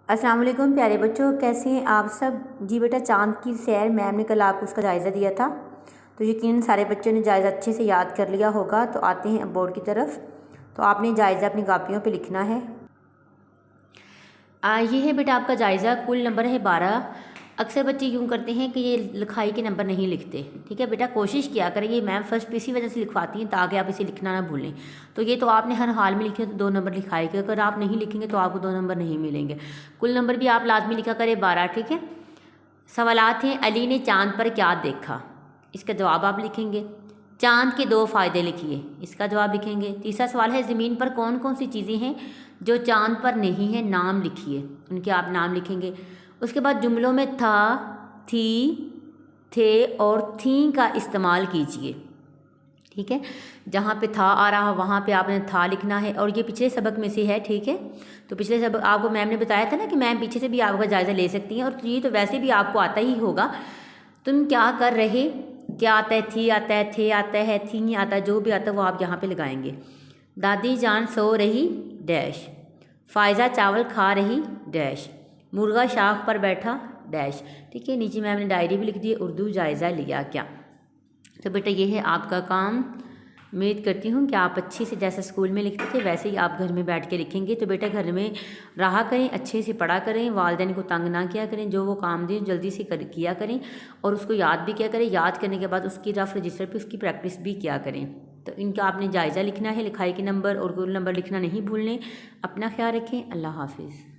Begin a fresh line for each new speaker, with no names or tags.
अस्सलाम वालेकुम प्यारे बच्चों, कैसे हैं आप सब। जी बेटा, चांद की सैर मैम ने कल आपको उसका जायज़ा दिया था, तो यकीन सारे बच्चों ने जायज़ा अच्छे से याद कर लिया होगा। तो आते हैं अब बोर्ड की तरफ। तो आपने जायज़ा अपनी कापियों पे लिखना है। ये है बेटा आपका जायज़ा, कुल नंबर है 12। अक्सर बच्चे यूँ करते हैं कि ये लिखाई के नंबर नहीं लिखते। ठीक है बेटा, कोशिश किया करें, ये मैम फर्स्ट इसी वजह से लिखवाती हैं ताकि आप इसे लिखना ना भूलें। तो ये तो आपने हर हाल में लिखे तो 2 नंबर लिखाई के, अगर आप नहीं लिखेंगे तो आपको 2 नंबर नहीं मिलेंगे। कुल नंबर भी आप लाजमी लिखा करें 12। ठीक है। सवालात हैं, अली ने चाँद पर क्या देखा, इसका जवाब आप लिखेंगे। चाँद के 2 फ़ायदे लिखिए, इसका जवाब लिखेंगे। तीसरा सवाल है, ज़मीन पर कौन कौन सी चीज़ें हैं जो चाँद पर नहीं है, नाम लिखिए, उनके आप नाम लिखेंगे। उसके बाद जुमलों में था, थी, थे और थी का इस्तेमाल कीजिए। ठीक है, जहाँ पे था आ रहा वहाँ पे आपने था लिखना है, और ये पिछले सबक में से है। ठीक है, तो पिछले सबक आपको मैम ने बताया था ना कि मैम पीछे से भी आपका जायज़ा ले सकती हैं, और ये तो वैसे भी आपको आता ही होगा। तुम क्या कर रहे, क्या आता है, थी आता है, थे आता है, थी नहीं आता, जो भी आता है वो आप यहाँ पे लगाएंगे। दादी जान सो रही डैश, फ़ायज़ा चावल खा रही डैश, मुर्गा शाख पर बैठा डैश। ठीक है, नीचे मैम ने डायरी भी लिख दी, उर्दू जायज़ा लिया क्या। तो बेटा ये है आपका काम। उम्मीद करती हूँ कि आप अच्छे से जैसे स्कूल में लिखते थे वैसे ही आप घर में बैठ के लिखेंगे। तो बेटा घर में रहा करें, अच्छे से पढ़ा करें, वालिदैन को तंग ना किया करें, जो वो काम दें जल्दी से किया करें, और उसको याद भी किया करें। याद करने के बाद उसकी रफ रजिस्टर पे उसकी प्रैक्टिस भी किया करें। तो इनका आपने जायज़ा लिखना है, लिखाई के नंबर और कुल नंबर लिखना नहीं भूलने। अपना ख्याल रखें। अल्लाह हाफिज़।